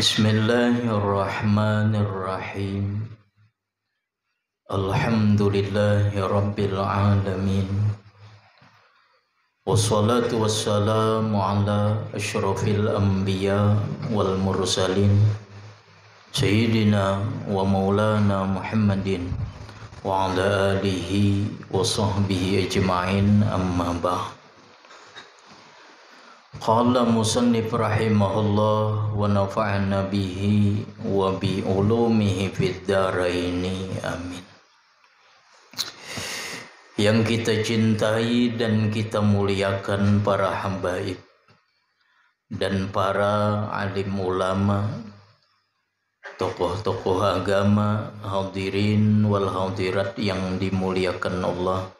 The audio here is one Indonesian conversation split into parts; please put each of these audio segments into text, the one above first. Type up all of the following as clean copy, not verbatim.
Bismillahirrahmanirrahim. Alhamdulillahi rabbil alamin. Wassalatu wassalamu ala asyrafil anbiya wal mursalin Sayyidina wa maulana Muhammadin wa ala alihi wa sahbihi ajma'in, amma ba'd. Qala musannif rahimahullah wa nafa'ana bihi wa bi ulumihi fid dharaini, amin. Yang kita cintai dan kita muliakan para habaib dan para alim ulama, tokoh-tokoh agama, hadirin wal hadirat yang dimuliakan Allah.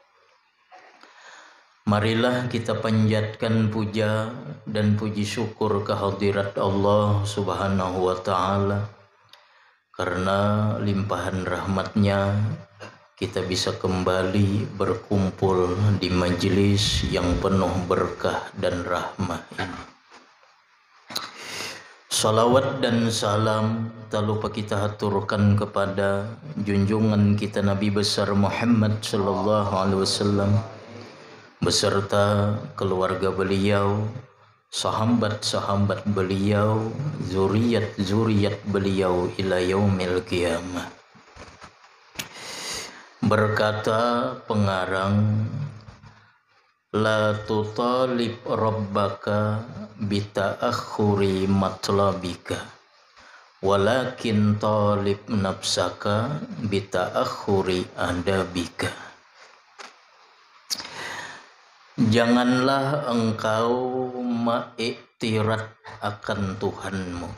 Marilah kita panjatkan puja dan puji syukur kehadirat Allah Subhanahu wa ta'ala, karena limpahan rahmatnya kita bisa kembali berkumpul di majelis yang penuh berkah dan rahmah ini. Salawat dan salam tak lupa kita haturkan kepada junjungan kita Nabi besar Muhammad sallallahu alaihi wasallam beserta keluarga beliau, sahabat-sahabat beliau, zuriat-zuriat beliau ila yaumil qiyamah. Berkata pengarang, la tutalib rabbaka bita'akhuri matlabika walakin talib nafsaka bita'akhuri adabika. Janganlah engkau mengiktirat akan Tuhanmu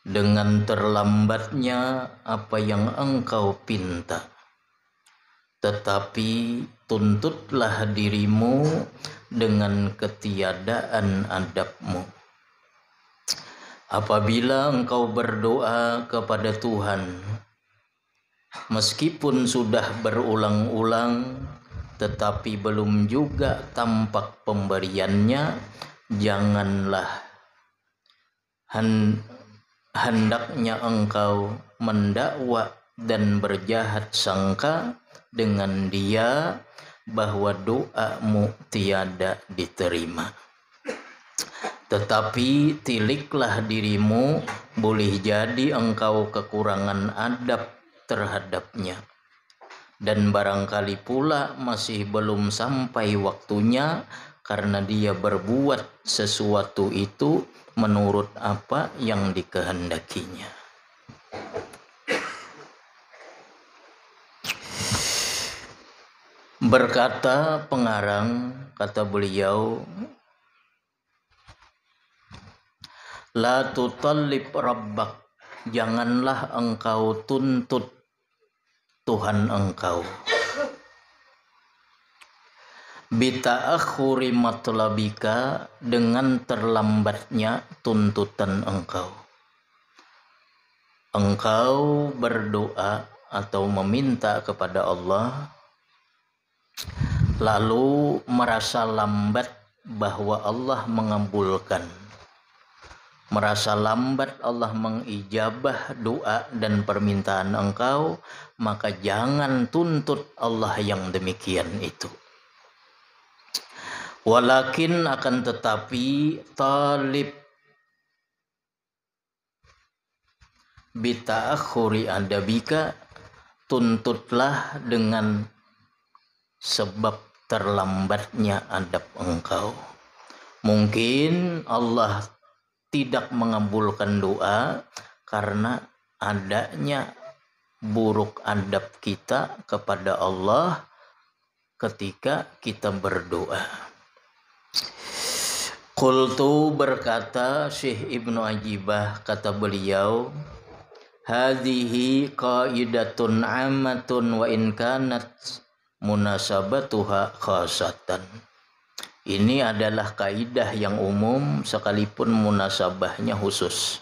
dengan terlambatnya apa yang engkau pinta, tetapi tuntutlah dirimu dengan ketiadaan adabmu. Apabila engkau berdoa kepada Tuhan, meskipun sudah berulang-ulang tetapi belum juga tampak pemberiannya, janganlah hendaknya engkau mendakwa dan berjahat sangka dengan dia bahwa doamu tiada diterima. Tetapi tiliklah dirimu, boleh jadi engkau kekurangan adab terhadapnya, dan barangkali pula masih belum sampai waktunya karena dia berbuat sesuatu itu menurut apa yang dikehendakinya. Berkata pengarang, kata beliau, la tutallib rabbak, janganlah engkau tuntut Tuhan engkau, bita'akhuri matlabika, dengan terlambatnya tuntutan engkau. Engkau berdoa atau meminta kepada Allah, lalu merasa lambat bahwa Allah mengabulkan, merasa lambat Allah mengijabah doa dan permintaan engkau, maka jangan tuntut Allah yang demikian itu. Walakin, akan tetapi, talib bita'akhuri adabika, tuntutlah dengan sebab terlambatnya adab engkau. Mungkin Allah tidak mengabulkan doa karena adanya buruk adab kita kepada Allah ketika kita berdoa. Qultu, berkata Syekh Ibnu Ajibah, kata beliau, hadhihi qaidatun ammatun wa in kanat munasabatuha khasatan. Ini adalah kaidah yang umum sekalipun munasabahnya khusus.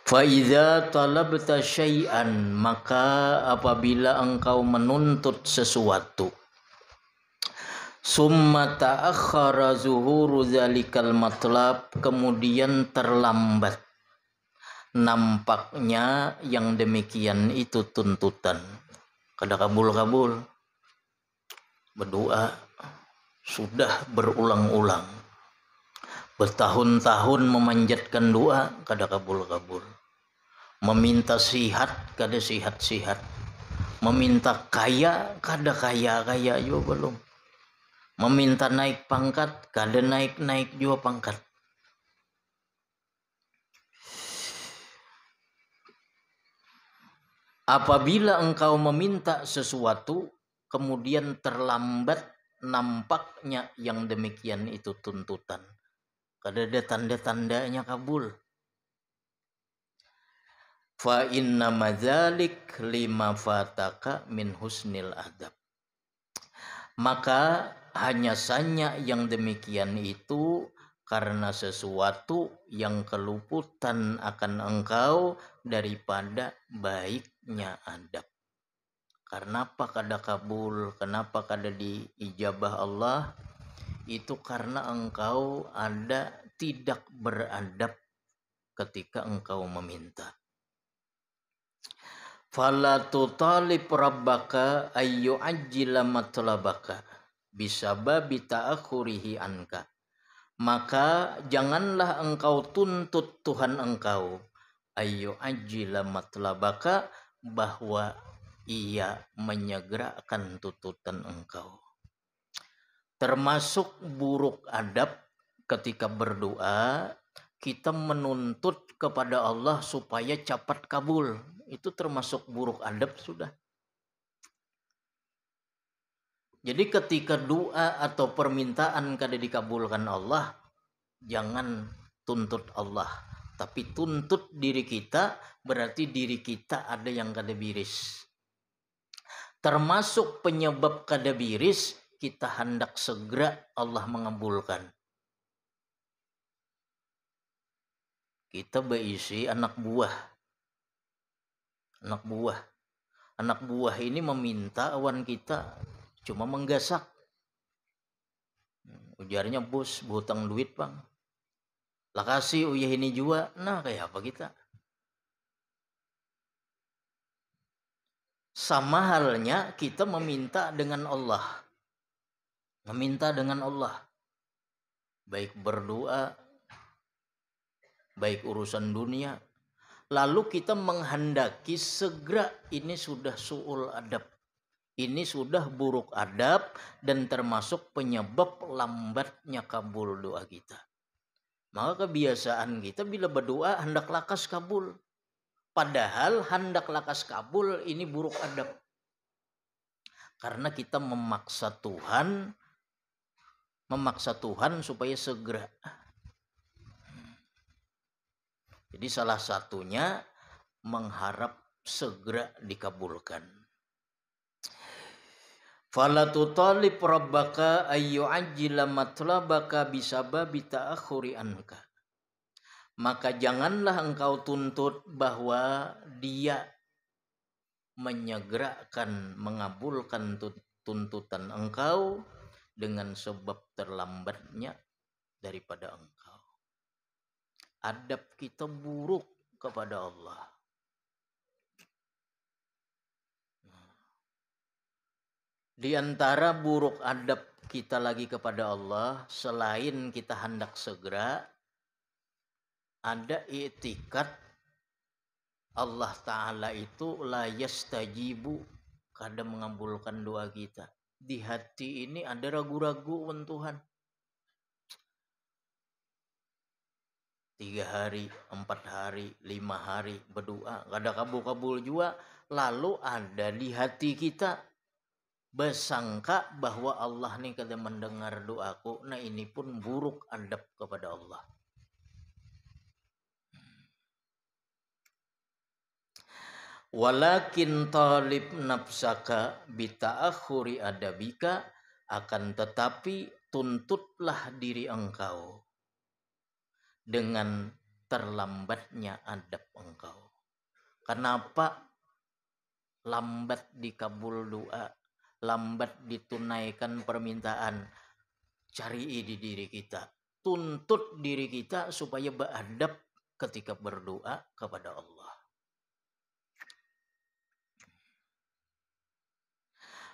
Fa idza talabta syai'an, maka apabila engkau menuntut sesuatu, Summa ta'akhkhara zuhuru zalikal matlab, kemudian terlambat nampaknya yang demikian itu tuntutan. Kada kabul-kabul, berdoa sudah berulang-ulang, bertahun-tahun memanjatkan doa kada kabul-kabul, meminta sihat kada sihat-sihat, meminta kaya kada kaya juga belum, meminta naik pangkat kada naik juga pangkat. Apabila engkau meminta sesuatu kemudian terlambat, nampaknya yang demikian itu tuntutan, kada ada tanda-tandanya kabul. Fa inna madzalik lima fataka min husnil adab, maka hanya saja yang demikian itu karena sesuatu yang keluputan akan engkau daripada baiknya adab. Karena apa kada kabul, kenapa kada diijabah Allah? Itu karena engkau ada tidak beradab ketika engkau meminta. Fala tutalib rabbaka ayyu ajjila matlabaka bisababi ta'akhurihi anka, maka janganlah engkau tuntut Tuhan engkau ayyu ajjila matlabaka, bahwa ia menyegerakan tuntutan engkau. Termasuk buruk adab ketika berdoa kita menuntut kepada Allah supaya cepat kabul, itu termasuk buruk adab sudah. Jadi ketika doa atau permintaan kada dikabulkan Allah, jangan tuntut Allah, tapi tuntut diri kita, berarti diri kita ada yang kada biris. Termasuk penyebab kada biris, kita hendak segera Allah mengabulkan. Kita berisi anak buah. Anak buah ini meminta awan kita cuma menggasak. Ujarnya, bos hutang duit bang, lah kasih uyah ini juga. Nah kayak apa kita? Sama halnya kita meminta dengan Allah. Baik berdoa, baik urusan dunia, lalu kita menghendaki segera, ini sudah su'ul adab, ini sudah buruk adab dan termasuk penyebab lambatnya kabul doa kita. Maka kebiasaan kita bila berdoa hendak lakas kabul, padahal hendak lakas kabul ini buruk adab, karena kita memaksa Tuhan supaya segera. Jadi salah satunya mengharap segera dikabulkan. Fala tutalib rabbaka ayyu ajjila matlabaka bisababi ta'akhuri anka, maka janganlah engkau tuntut bahwa dia menyegerakan mengabulkan tuntutan engkau dengan sebab terlambatnya daripada engkau. Adab kita buruk kepada Allah. Di antara buruk adab kita lagi kepada Allah, selain kita hendak segera, ada i'tikad Allah Ta'ala itu la yastajibu, kada mengabulkan doa kita. Di hati ini ada ragu-ragu dengan Tuhan. 3 hari, 4 hari, 5 hari berdoa, kada kabul-kabul juga. Lalu ada di hati kita bersangka bahwa Allah nih kada mendengar doaku. Nah ini pun buruk adab kepada Allah. Walakin talib nafsaka bita'akhuri adabika, akan tetapi tuntutlah diri engkau dengan terlambatnya adab engkau. Kenapa lambat dikabul doa? lambat ditunaikan permintaan, cari di diri kita, tuntut diri kita supaya beradab ketika berdoa kepada Allah.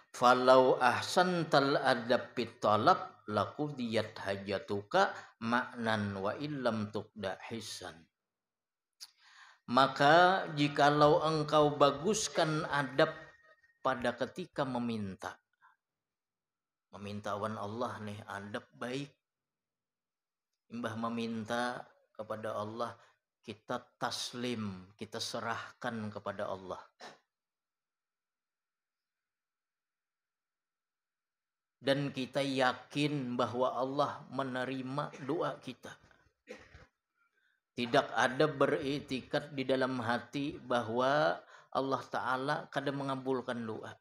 Falau ahsantal adab bitalab laqudiyat hajatuka ma'nan wa illam tuqda hisan. Maka jikalau engkau baguskan adab pada ketika meminta wan Allah nih, adab baik. Imbah meminta kepada Allah, kita taslim, kita serahkan kepada Allah. Dan kita yakin bahwa Allah menerima doa kita. Tidak ada beriktikad di dalam hati bahwa Allah Ta'ala kadang mengabulkan doa.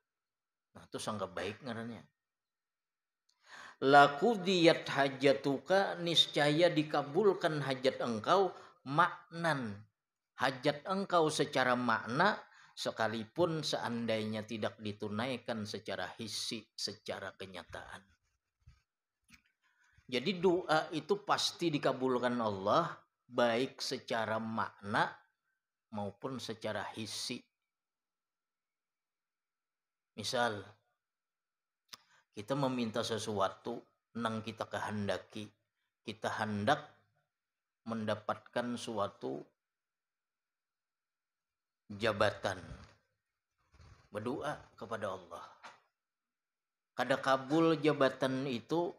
Nah itu sangat baik ngarannya. Laqudiyat hajatuka, niscaya dikabulkan hajat engkau maknan. Hajat engkau secara makna, sekalipun seandainya tidak ditunaikan secara hissi, secara kenyataan. Jadi doa itu pasti dikabulkan Allah, baik secara makna maupun secara hissi. Misal, kita meminta sesuatu nang kita kehendaki, kita hendak mendapatkan suatu jabatan, berdoa kepada Allah. Kada kabul jabatan itu,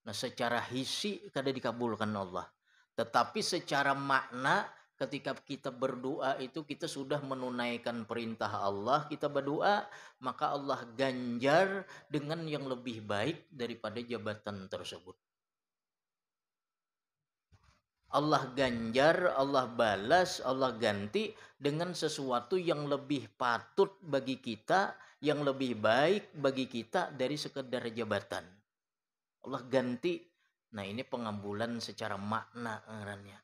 nah secara hissi kada dikabulkan Allah. Tetapi secara makna ketika kita berdoa itu kita sudah menunaikan perintah Allah, kita berdoa, maka Allah ganjar dengan yang lebih baik daripada jabatan tersebut. Allah ganjar, Allah balas, Allah ganti dengan sesuatu yang lebih patut bagi kita, yang lebih baik bagi kita dari sekedar jabatan. Allah ganti. Nah ini pengambulan secara makna ngarannya.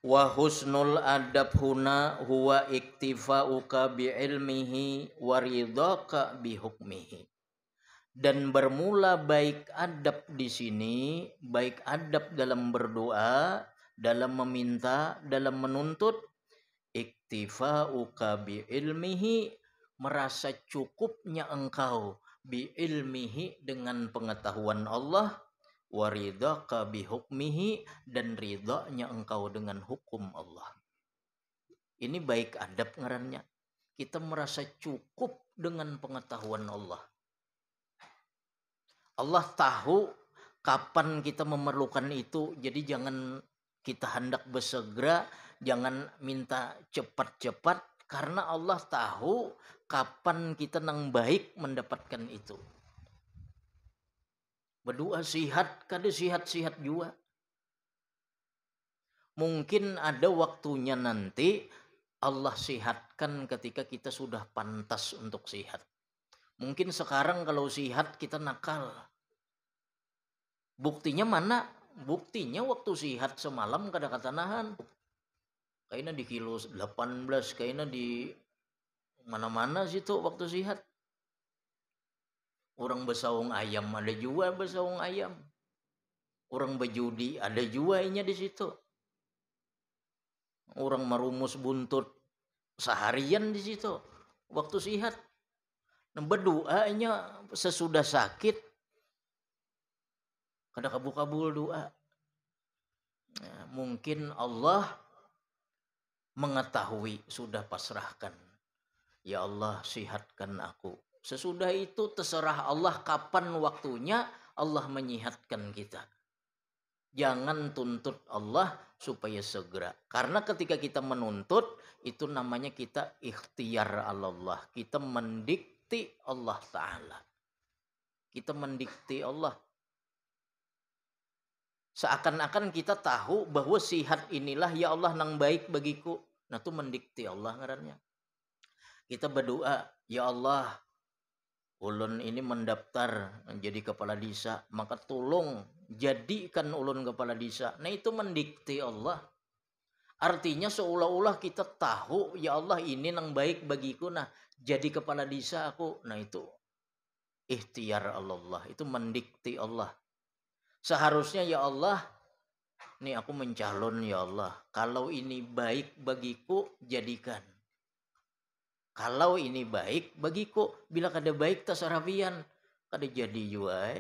Wa husnul adab huna huwa iktifa'uka bi ilmihi wa ridhaka bi hukmihi. Dan bermula baik adab di sini, baik adab dalam berdoa, dalam meminta, dalam menuntut, iktifa'uka bi ilmihi, merasa cukupnya engkau bi ilmihi dengan pengetahuan Allah, waridhaka bi hukmihi, dan ridhanya engkau dengan hukum Allah. Ini baik adab ngarannya. Kita merasa cukup dengan pengetahuan Allah. Allah tahu kapan kita memerlukan itu, jadi jangan kita hendak bersegera, jangan minta cepat-cepat, karena Allah tahu kapan kita nang baik mendapatkan itu. Berdoa sihat, kada sihat-sihat juga. Mungkin ada waktunya nanti Allah sihatkan ketika kita sudah pantas untuk sihat. Mungkin sekarang kalau sihat kita nakal. Buktinya mana? Buktinya waktu sihat semalam kada kata nahan. Kayaknya di kilo 18, kayaknya di mana-mana situ waktu sihat. Orang bersaung ayam ada juga bersaung ayam. Orang berjudi ada juga inya di situ. Orang merumus buntut seharian di situ waktu sihat. Nah, berdoanya sesudah sakit kada kabul doa. Nah, mungkin Allah mengetahui, sudah pasrahkan. Ya Allah, sihatkan aku. Sesudah itu terserah Allah kapan waktunya Allah menyihatkan kita. Jangan tuntut Allah supaya segera. Karena ketika kita menuntut, itu namanya kita ikhtiar Allah. Kita mendikti Allah Ta'ala. Kita mendikti Allah. Seakan-akan kita tahu bahwa sihat inilah ya Allah nang baik bagiku. Nah itu mendikti Allah ngarannya. Kita berdoa, ya Allah, ulun ini mendaftar menjadi kepala desa, maka tolong jadikan ulun kepala desa. Nah itu mendikte Allah. Artinya seolah-olah kita tahu, ya Allah ini yang baik bagiku, nah jadi kepala desa aku. Nah itu ikhtiar Allah, itu mendikte Allah. Seharusnya ya Allah, nih aku mencalon ya Allah, kalau ini baik bagiku jadikan. Kalau ini baik bagiku, bila kada baik tasarafian, kada jadi juga.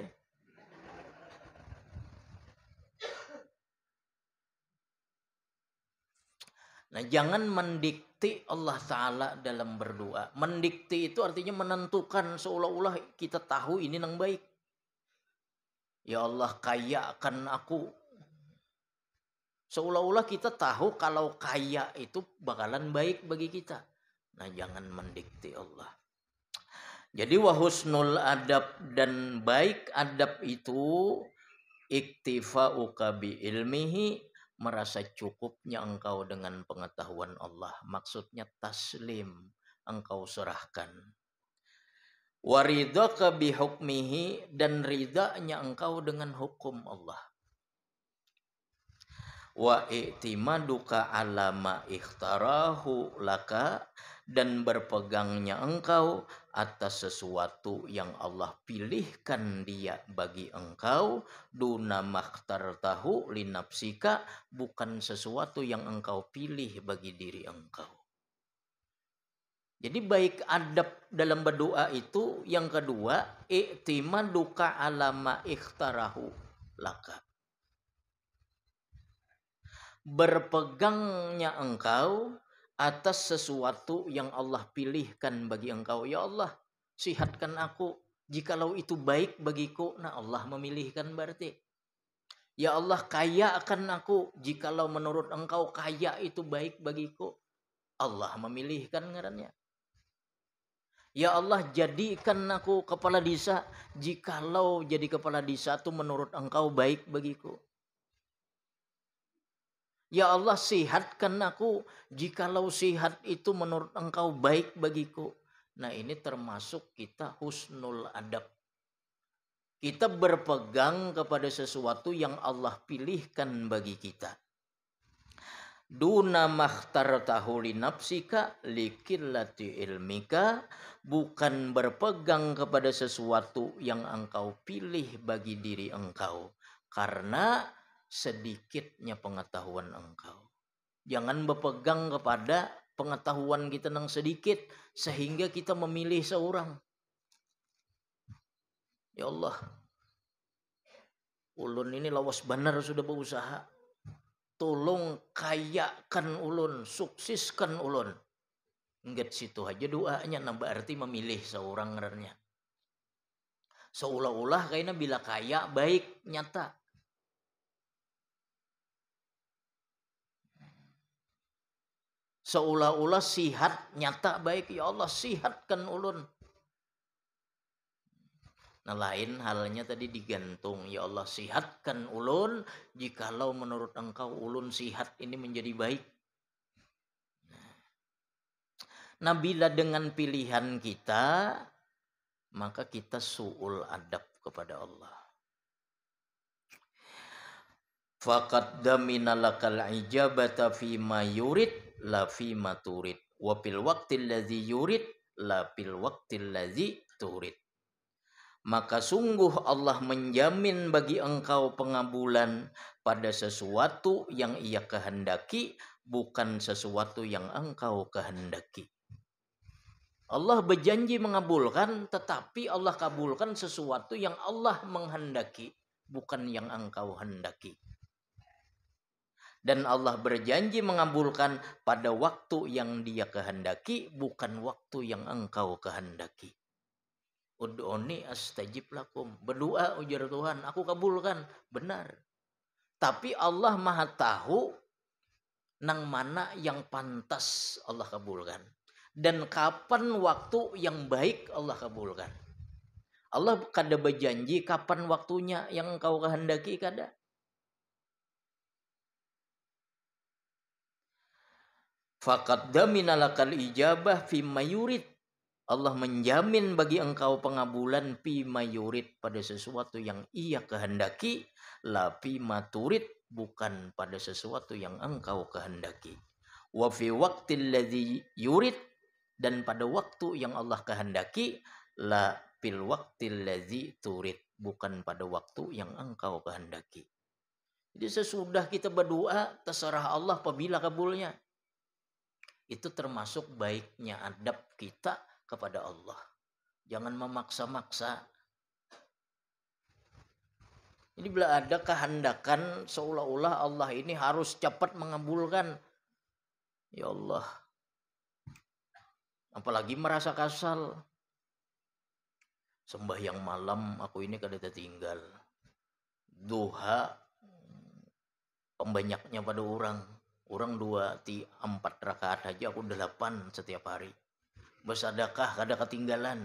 Nah, jangan mendikte Allah Ta'ala dalam berdoa. Mendikte itu artinya menentukan seolah-olah kita tahu ini yang baik. Ya Allah, kayakan aku. Seolah-olah kita tahu kalau kaya itu bakalan baik bagi kita. Nah, jangan mendikte Allah. Jadi wahusnul adab dan baik adab itu iktifa'uka bi ilmihi, merasa cukupnya engkau dengan pengetahuan Allah. Maksudnya taslim, engkau serahkan. Waridaka bi hukmihi, dan ridanya engkau dengan hukum Allah. Wa i'timaduka ala ma ikhtarahu laka, dan berpegangnya engkau atas sesuatu yang Allah pilihkan dia bagi engkau, duna makhtartahu linafsika, bukan sesuatu yang engkau pilih bagi diri engkau. Jadi baik adab dalam berdoa itu yang kedua, i'timaduka ala ma ikhtarahu laka, berpegangnya engkau atas sesuatu yang Allah pilihkan bagi engkau. Ya Allah, sihatkan aku, jikalau itu baik bagiku. Nah, Allah memilihkan berarti. Ya Allah, kayakan aku, jikalau menurut engkau kaya itu baik bagiku. Allah memilihkan ngarannya. Ya Allah, jadikan aku kepala desa, jikalau jadi kepala desa itu menurut engkau baik bagiku. Ya Allah, sihatkan aku, jikalau sihat itu menurut engkau baik bagiku. Nah, ini termasuk kita husnul adab. Kita berpegang kepada sesuatu yang Allah pilihkan bagi kita. Duna makhtartahu li nafsika likillati ilmika, bukan berpegang kepada sesuatu yang engkau pilih bagi diri engkau karena sedikitnya pengetahuan engkau. Jangan berpegang kepada pengetahuan kita yang sedikit sehingga kita memilih seorang. Ya Allah, ulun ini lawas benar sudah berusaha. Tolong kayakan ulun, sukseskan ulun. Enggak situ aja doanya, nah berarti memilih seorang ngernya. Seolah-olah kayaknya bila kaya baik nyata. Seolah-olah sihat nyata baik. Ya Allah, sihatkan ulun. Nah, lain halnya tadi digantung. Ya Allah, sihatkan ulun, jikalau menurut engkau ulun sihat ini menjadi baik. Nah, bila dengan pilihan kita, maka kita su'ul adab kepada Allah. Faqad damina lakal ijabata fima yurid la fima turid, wa fil waqtil ladzi yurid la fil waqtil ladzi turid. Maka sungguh Allah menjamin bagi engkau pengabulan pada sesuatu yang ia kehendaki, bukan sesuatu yang engkau kehendaki. Allah berjanji mengabulkan, tetapi Allah kabulkan sesuatu yang Allah menghendaki, bukan yang engkau hendaki. Dan Allah berjanji mengabulkan pada waktu yang dia kehendaki, bukan waktu yang engkau kehendaki. Ud'uni astajib lakum. Berdoa ujar Tuhan, aku kabulkan. Benar. Tapi Allah Maha tahu nang mana yang pantas Allah kabulkan. Dan kapan waktu yang baik Allah kabulkan. Allah kada berjanji kapan waktunya yang engkau kehendaki, kada. Faqad damina lakal ijabah fimma yurid. Allah menjamin bagi engkau pengabulan fima yurid pada sesuatu yang ia kehendaki, la fima turid bukan pada sesuatu yang engkau kehendaki. Wa fi waqtil ladzi yurid dan pada waktu yang Allah kehendaki, la fil waqtil ladzi turid bukan pada waktu yang engkau kehendaki. Jadi sesudah kita berdoa terserah Allah apabila kabulnya. Itu termasuk baiknya adab kita kepada Allah. Jangan memaksa-maksa. Ini bila ada kehendakan seolah-olah Allah ini harus cepat mengabulkan. Ya Allah. Apalagi merasa kasal. Sembahyang malam aku ini kada tertinggal. Duha pembanyaknya pada orang. Orang 4 rakaat aja aku 8 setiap hari. Bersedekah kada ketinggalan.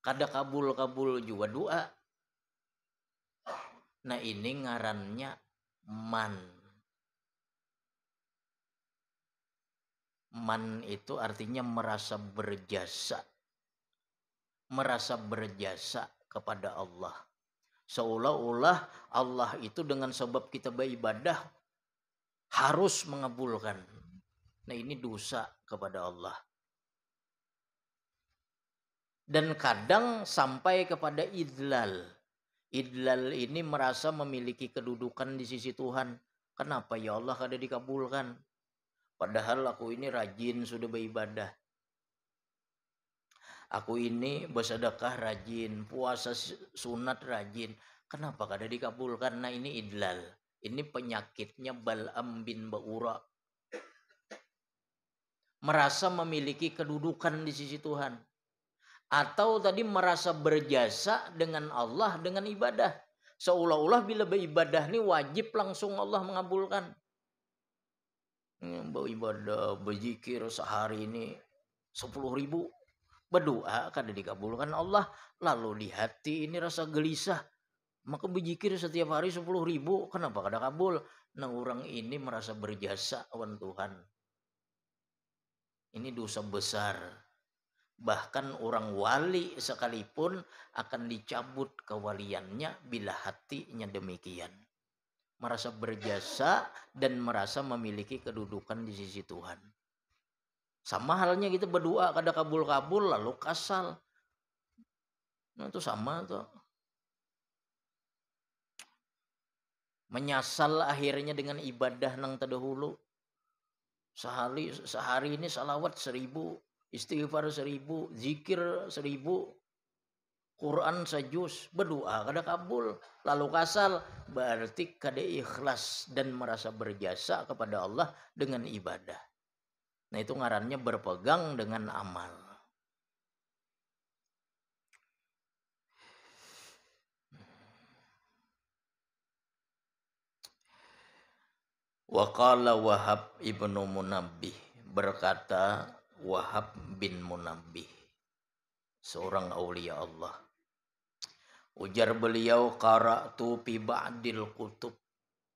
Kada kabul-kabul juga doa. Nah ini ngarannya man. Man itu artinya merasa berjasa. Merasa berjasa kepada Allah. Seolah-olah Allah itu dengan sebab kita beribadah harus mengabulkan. Nah ini dosa kepada Allah. Dan kadang sampai kepada idlal. Idlal ini merasa memiliki kedudukan di sisi Tuhan. Kenapa ya Allah kada dikabulkan? Padahal aku ini rajin sudah beribadah. Aku ini bersedekah rajin, puasa sunat rajin. Kenapa kada dikabulkan? Nah ini idlal. Ini penyakitnya Bal'am bin Ba'ura. Merasa memiliki kedudukan di sisi Tuhan. Atau tadi merasa berjasa dengan Allah dengan ibadah. Seolah-olah bila beribadah ini wajib langsung Allah mengabulkan. Beribadah, berzikir sehari ini 10.000. Berdoa kada dikabulkan Allah. Lalu di hati ini rasa gelisah. Maka berzikir setiap hari 10.000. Kenapa kada kabul? Nah orang ini merasa berjasa awan Tuhan. Ini dosa besar. Bahkan orang wali sekalipun akan dicabut kewaliannya bila hatinya demikian. Merasa berjasa dan merasa memiliki kedudukan di sisi Tuhan. Sama halnya kita berdoa kada kabul-kabul lalu kasal. Nah itu sama tuh. Menyasal akhirnya dengan ibadah nang terdahulu. Sehari ini salawat 1000, istighfar 1000, zikir 1000, Quran sejus, berdoa kada kabul, lalu kasal, berarti kada ikhlas dan merasa berjasa kepada Allah dengan ibadah. Nah itu ngarannya berpegang dengan amal. Wa qala Wahab ibnu Munabbih, berkata Wahab bin Munabbih, seorang aulia Allah. Ujar beliau, qara'tu fi ba'dil kutub.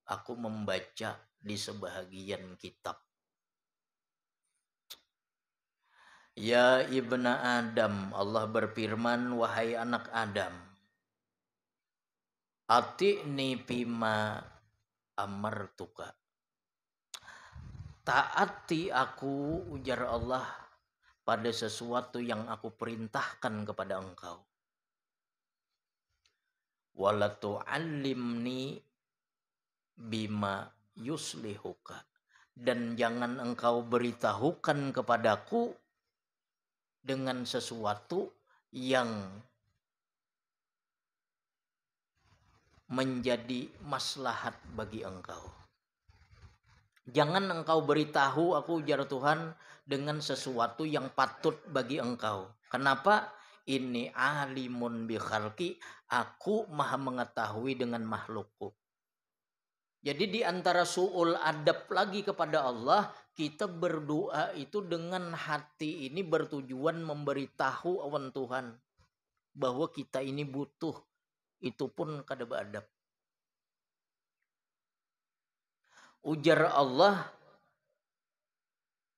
Aku membaca di sebahagian kitab. Ya ibna Adam, Allah berfirman, wahai anak Adam, ati'ni bima amartuka. Taati aku, ujar Allah, pada sesuatu yang aku perintahkan kepada engkau. Wala tu'allimni bima yuslihuka. Dan jangan engkau beritahukan kepadaku dengan sesuatu yang menjadi maslahat bagi engkau. Jangan engkau beritahu aku, ujar Tuhan, dengan sesuatu yang patut bagi engkau. Kenapa? Ini alimun bi khalqi, aku maha mengetahui dengan makhlukku. Jadi di antara su'ul adab lagi kepada Allah, kita berdoa itu dengan hati ini bertujuan memberitahu awan Tuhan bahwa kita ini butuh. Itu pun kada beradab. Ujar Allah,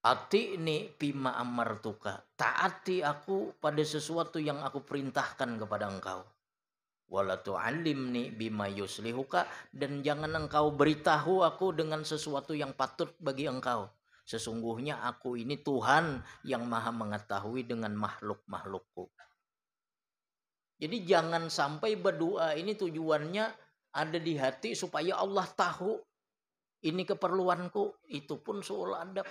Ati'ni bima amartuka, taati aku pada sesuatu yang aku perintahkan kepada engkau. Wala tu'allimni bima yuslihuka, dan jangan engkau beritahu aku dengan sesuatu yang patut bagi engkau. Sesungguhnya aku ini Tuhan yang maha mengetahui dengan makhluk-makhlukku. Jadi jangan sampai berdoa ini tujuannya ada di hati supaya Allah tahu ini keperluanku. Itu pun soal adab.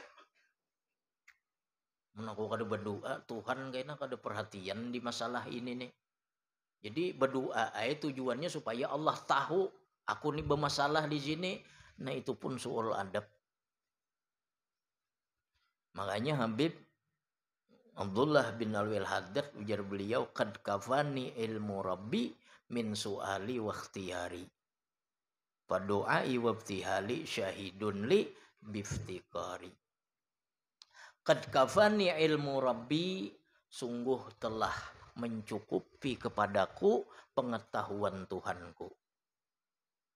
Aku kada berdoa, Tuhan kayaknya kada perhatian di masalah ini nih. Jadi berdoa tujuannya supaya Allah tahu aku nih bermasalah di sini. Nah itu pun soal adab. Makanya Habib Abdullah bin Alwil Haddad ujar beliau, qad kafani ilmu rabbi min su'ali wa ikhtiyari. Padoai wa ibtihali syahidun li biftikari. Qad kafani ilmu rabbi, sungguh telah mencukupi kepadaku pengetahuan Tuhanku.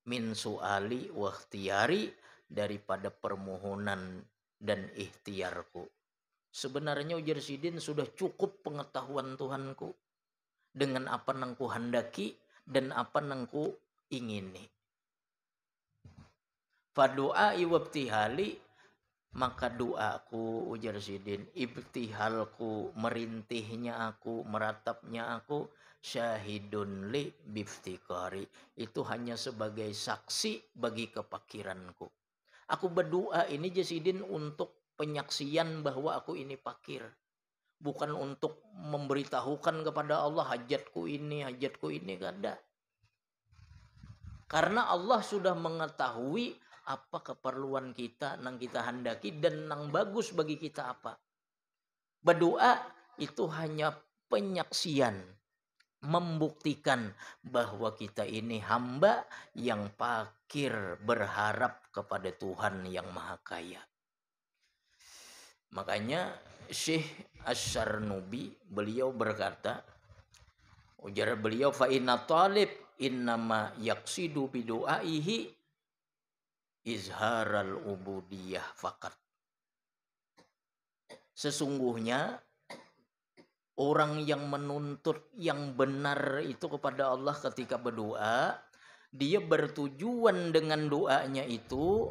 Min su'ali wa ikhtiyari, daripada permohonan dan ikhtiarku. Sebenarnya ujar Sidin sudah cukup pengetahuan Tuhanku dengan apa yang ku handaki dan apa yang ku ingini. Fadu'ai wa ibtihali, maka doaku ujar Sidin, ibtihalku, merintihnya aku, meratapnya aku, syahidun li biftikari, itu hanya sebagai saksi bagi kepakiranku. Aku berdoa ini Sidin untuk penyaksian bahwa aku ini fakir, bukan untuk memberitahukan kepada Allah hajatku ini kada. Karena Allah sudah mengetahui apa keperluan kita, nang kita handaki dan nang bagus bagi kita apa. Berdoa itu hanya penyaksian, membuktikan bahwa kita ini hamba yang fakir, berharap kepada Tuhan yang Maha Kaya. Makanya Syekh Asy-Syarnubi beliau berkata, ujar beliau, fa inna talib innama yaqsidu bidu'aihi izharal ubudiyah fakat. Sesungguhnya orang yang menuntut yang benar itu kepada Allah ketika berdoa, dia bertujuan dengan doanya itu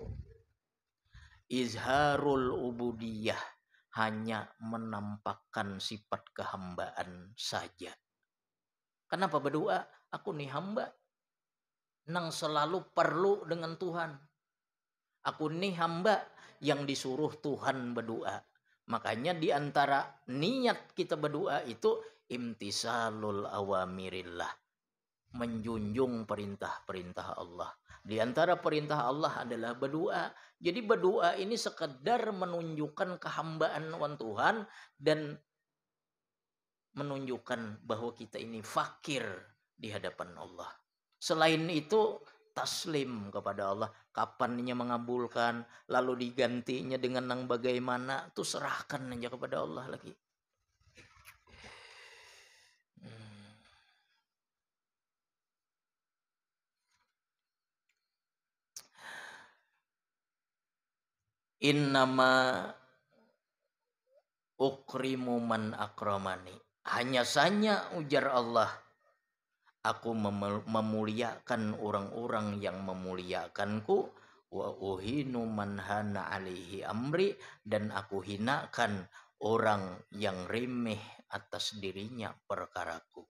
izharul ubudiyah, hanya menampakkan sifat kehambaan saja. Kenapa berdoa? Aku nih hamba nang selalu perlu dengan Tuhan. Aku nih hamba yang disuruh Tuhan berdoa. Makanya di antara niat kita berdoa itu imtisalul awamirillah, menjunjung perintah-perintah Allah. Di antara perintah Allah adalah berdoa. Jadi berdoa ini sekedar menunjukkan kehambaan Tuhan dan menunjukkan bahwa kita ini fakir di hadapan Allah. Selain itu taslim kepada Allah, kapannya mengabulkan, lalu digantinya dengan yang bagaimana, itu serahkan aja kepada Allah lagi. Innama ukrimu man akramani, hanya saja ujar Allah, aku memuliakan orang-orang yang memuliakanku, wa uhinu man hana alaihi amri, dan aku hinakan orang yang remeh atas dirinya perkaraku.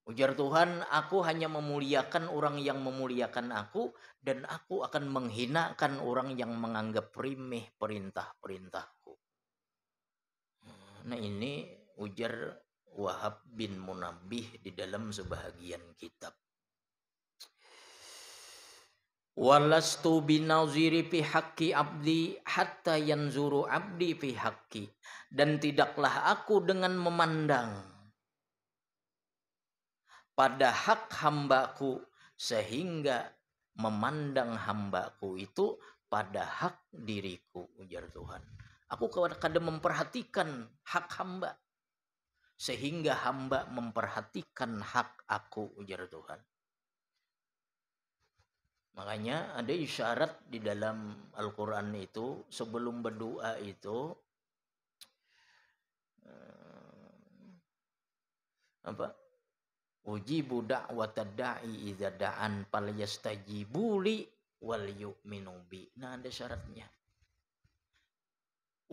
Ujar Tuhan, aku hanya memuliakan orang yang memuliakan aku, dan aku akan menghinakan orang yang menganggap remeh perintah-perintahku. Nah ini ujar Wahab bin Munabbih di dalam sebahagian kitab. Walastu binaziri fi haqqi abdi hatta yanzuru abdi fi haqqi, dan tidaklah aku dengan memandang pada hak hambaku sehingga memandang hambaku itu pada hak diriku, ujar Tuhan. Aku kadang memperhatikan hak hamba sehingga hamba memperhatikan hak aku, ujar Tuhan. Makanya ada isyarat di dalam Al-Quran itu sebelum berdoa itu apa? Ujibu da'watad da'i idza da'an falyastajibu li wal yu'minu bi. Nah, ada syaratnya.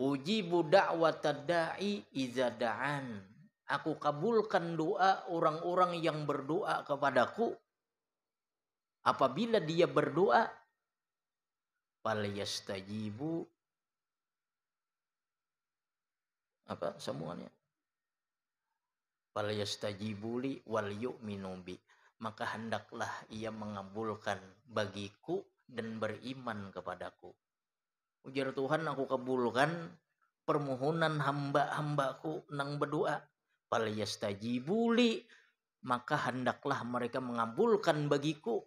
Ujibu da'watad da'i idza da'an. Aku kabulkan doa orang-orang yang berdoa kepadaku apabila dia berdoa. Falyastajibu apa semuanya? Falyastajibuli wal yu'minu bi. Maka hendaklah ia mengabulkan bagiku dan beriman kepadaku. Ujar Tuhan, aku kabulkan permohonan hamba-hambaku nang berdoa. Falyastajibuli, maka hendaklah mereka mengabulkan bagiku.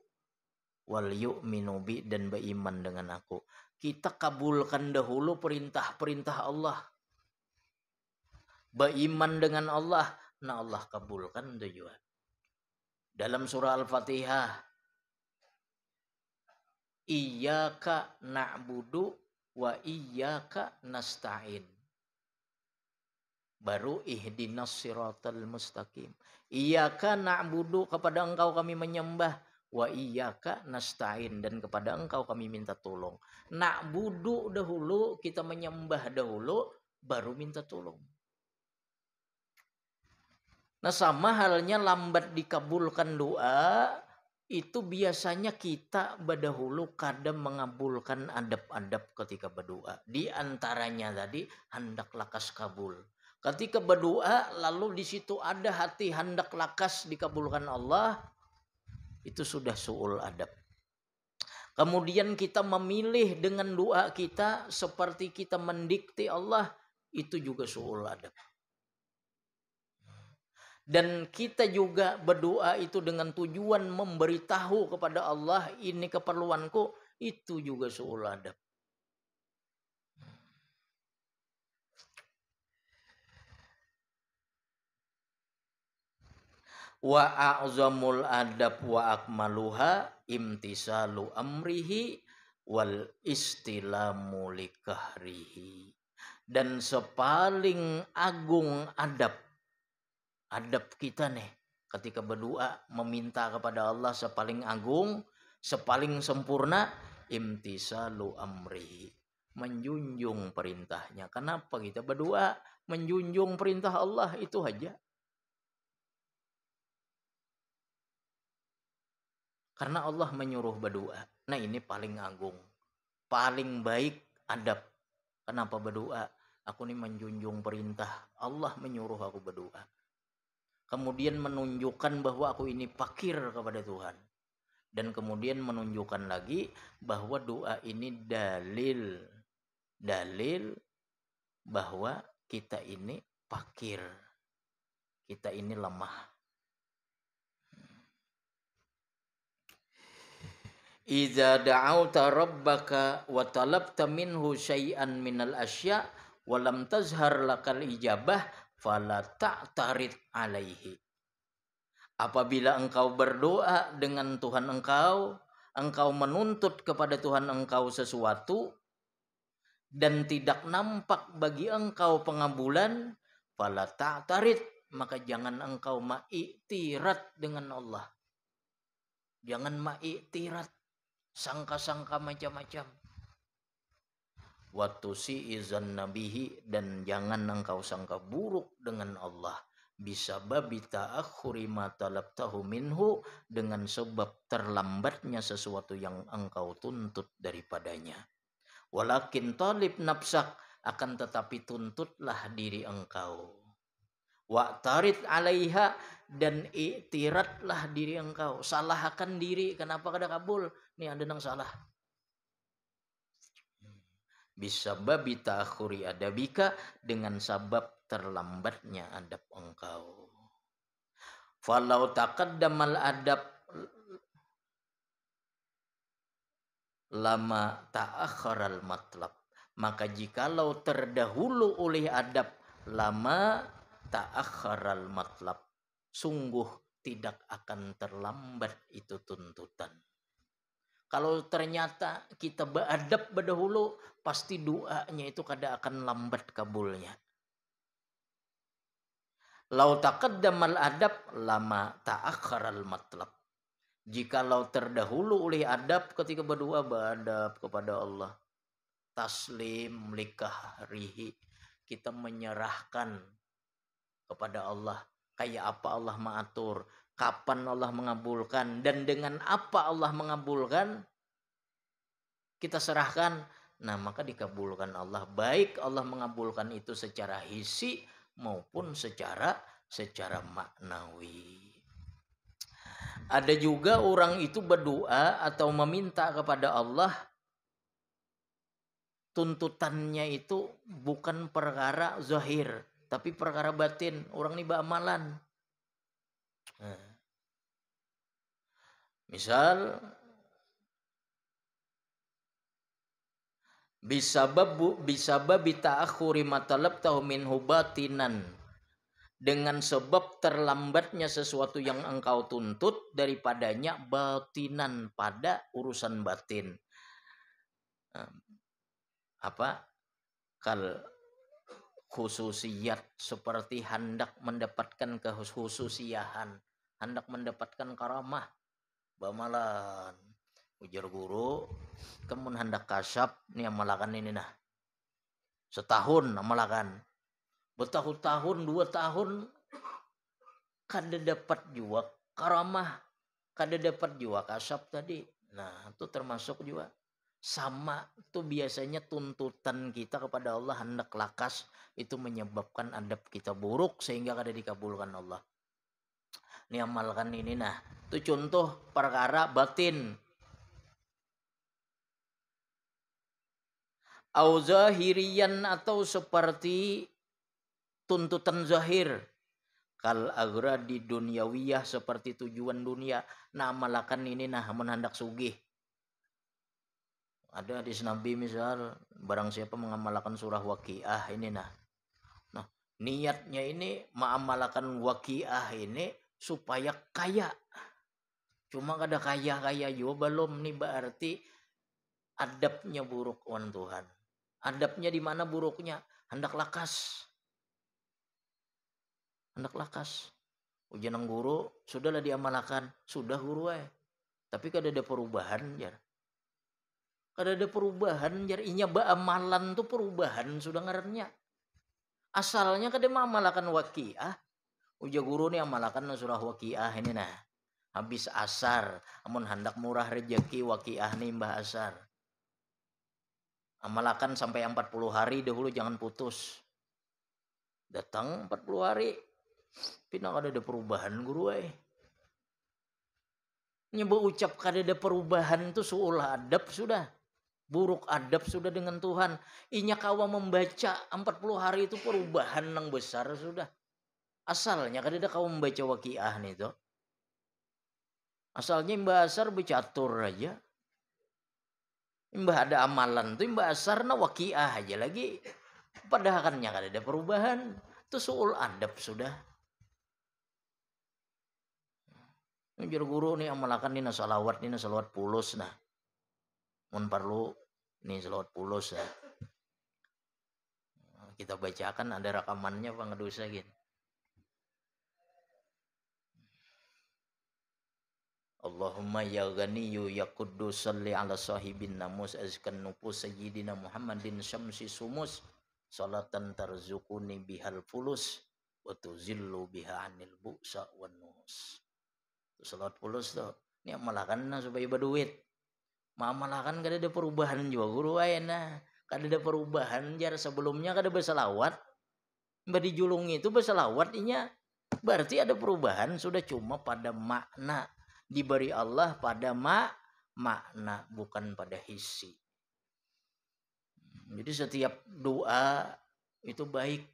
Wal yu'minu bi, dan beriman dengan aku. Kita kabulkan dahulu perintah-perintah Allah. Beriman dengan Allah, nah Allah kabulkan tujuan. Dalam surah Al-Fatihah, Iyyaka na'budu wa iyyaka nasta'in. Baru ihdinas siratal mustaqim. Iyyaka na'budu, kepada engkau kami menyembah, wa iyyaka nasta'in, dan kepada engkau kami minta tolong. Na'budu dahulu, kita menyembah dahulu, baru minta tolong. Nah, sama halnya lambat dikabulkan doa, itu biasanya kita berdahulu kadang mengabulkan adab-adab ketika berdoa. Di antaranya tadi, hendak lakas kabul. Ketika berdoa, lalu di situ ada hati hendak lakas dikabulkan Allah, itu sudah su'ul adab. Kemudian kita memilih dengan doa kita seperti kita mendikte Allah, itu juga su'ul adab. Dan kita juga berdoa itu dengan tujuan memberitahu kepada Allah, ini keperluanku, itu juga su'ul adab. Wa a'zamul adab wa akmaluha imtisalu amrihi wal istilamu likahrihi. Dan sepaling agung adab kita nih ketika berdoa meminta kepada Allah, sepaling agung, sepaling sempurna, imtisalu amrihi, menjunjung perintahnya. Kenapa kita berdoa? Menjunjung perintah Allah itu aja. Karena Allah menyuruh berdoa. Nah, ini paling agung, paling baik adab. Kenapa berdoa? Aku ini menjunjung perintah Allah, menyuruh aku berdoa. Kemudian menunjukkan bahwa aku ini fakir kepada Tuhan. Dan kemudian menunjukkan lagi bahwa doa ini dalil bahwa kita ini fakir. Kita ini lemah. Iza da'auta rabbaka wa talabta minhu syai'an minal asya' wa lam tazhar lakal ijabah fala ta'tarid alaihi. Apabila engkau berdoa dengan Tuhan engkau menuntut kepada Tuhan engkau sesuatu dan tidak nampak bagi engkau pengabulan, fala ta'tarid, maka jangan engkau ma'iktirat dengan Allah. Jangan ma'iktirat, sangka-sangka macam-macam. Watusi izan nabihi, dan jangan engkau sangka buruk dengan Allah. Bisa babi ta'akhuri ma talabtahu minhu, dengan sebab terlambatnya sesuatu yang engkau tuntut daripadanya. Walakin talib nafsak, akan tetapi tuntutlah diri engkau. Wa'tarid alaiha, dan iktiratlah diri engkau. Salahkan diri, kenapa kada kabul? Nih ada nang salah. Bisa babi ta'akhuri adabika, dengan sabab terlambatnya adab engkau. Falau taqaddamal adab lama ta'akharal matlab, maka jikalau terdahulu oleh adab, lama ta'akharal matlab, sungguh tidak akan terlambat itu tuntutan. Kalau ternyata kita beradab berdahulu, pasti doanya itu kada akan lambat kabulnya. Lau taqaddamal adab lama ta'akharal matlab. Jikalau terdahulu oleh adab ketika berdoa, beradab kepada Allah, taslim likahrihi, kita menyerahkan kepada Allah, kayak apa Allah mengatur, kapan Allah mengabulkan, dan dengan apa Allah mengabulkan, kita serahkan, nah maka dikabulkan Allah. Baik Allah mengabulkan itu secara hissi maupun secara maknawi. Ada juga orang itu berdoa atau meminta kepada Allah, tuntutannya itu bukan perkara zahir, tapi perkara batin. Orang ini beramalan. Nah, misal bisababi ta'akhuri matalabtahu minhu batinan, dengan sebab terlambatnya sesuatu yang engkau tuntut daripadanya batinan, pada urusan batin. Apa? Kal khususiyat, seperti hendak mendapatkan kekhususiahan, hendak mendapatkan karamah, bamalan. Ujar guru, kamu hendak kasyaf nih amalakan ini nah. Setahun amalakan. Bertahun-tahun, 2 tahun, kada dapat juga karamah, kada dapat juga kasyaf tadi. Nah, itu termasuk juga. Sama tuh biasanya tuntutan kita kepada Allah hendak lakas, itu menyebabkan adab kita buruk sehingga kada dikabulkan Allah. Ini amalkan ini nah. Itu contoh perkara batin. Au zahiriyan, atau seperti tuntutan zahir. Kal agradi dunyawiyah, seperti tujuan dunia. Nah amalakan ini nah hendak sugih. Ada hadis Nabi misal, barang siapa mengamalkan surah Waqiah ini nah. Nah, niatnya ini mengamalkan Waqiah ini supaya kaya. Cuma kada kaya-kaya juga belum, nih berarti adabnya buruk wan Tuhan. Adabnya di mana buruknya? Hendak lakas. Ujian ng guru, sudahlah diamalkan. Sudah guru tapi kada ada perubahan jar. Kada ada perubahan jar, inya amalan tuh perubahan sudah ngarannya. Asalnya kada mengamalkan Waqiah. Uja guru nih amalkan surah Waqiah ini nah. Habis asar, amun hendak murah rezeki Waqiah nih mbah asar. Amalkan sampai 40 hari dahulu, jangan putus. Datang 40 hari, pinang kada ada perubahan guru Nyeba ucap kada ada perubahan tuh seolah adab sudah. Buruk adab sudah dengan Tuhan. Inya kawa membaca 40 hari itu perubahan yang besar sudah. Asalnya kada ada kawa membaca Waqiah nih tuh. Asalnya mbah asar bercatur aja. Mbah ada amalan tuh mbah asar na Waqiah aja lagi. Padahalnya kada ada perubahan. Itu soal adab sudah. Ujar guru nih amalakan nih na salawat pulus nah. Mun perlu nih salawat pulus nah. Kita bacakan, ada rekamannya Pak ngedosa gitu. Allahumma ya ghaniyyu ya quddus salli ala sahibin namus azkan nufus sayyidina Muhammadin syamsi sumus salatan tarzuquni bihal fulus wa tuzillu biha anil bu'sa wan nus. Salat fulus tuh ini amalakan na supaya berduit. Mamalakan kada ada perubahan juga guru ayana. Kada ada perubahan jar, sebelumnya kada berselawat. Mbak dijulung itu berselawat inya. Berarti ada perubahan sudah, cuma pada makna. Diberi Allah pada makna, bukan pada hisi. Jadi setiap doa itu baik.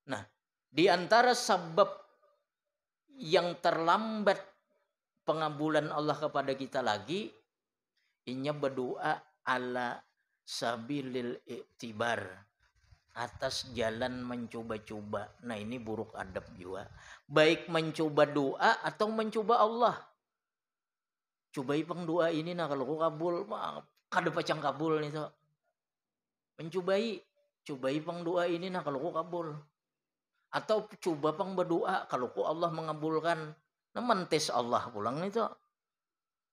Nah, di antara sebab yang terlambat pengabulan Allah kepada kita lagi, inya berdoa ala sabilil iktibar, atas jalan mencoba-coba. Nah ini buruk adab juga. Baik mencoba doa atau mencoba Allah. Cobai pang doa ini nah kalau ku kabul, kada pacang kabul nih so. Cobai pang doa ini nah kalau ku kabul. Atau coba pang berdoa kalau ku Allah mengabulkan. Nah mentes Allah pulang nih so.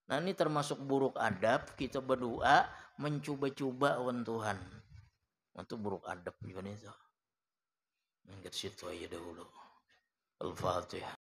Nah ini termasuk buruk adab kita berdoa mencoba-coba wan Tuhan. Itu buruk adab juga nih so. Mungkin situ aja dahulu. Al-Fatihah.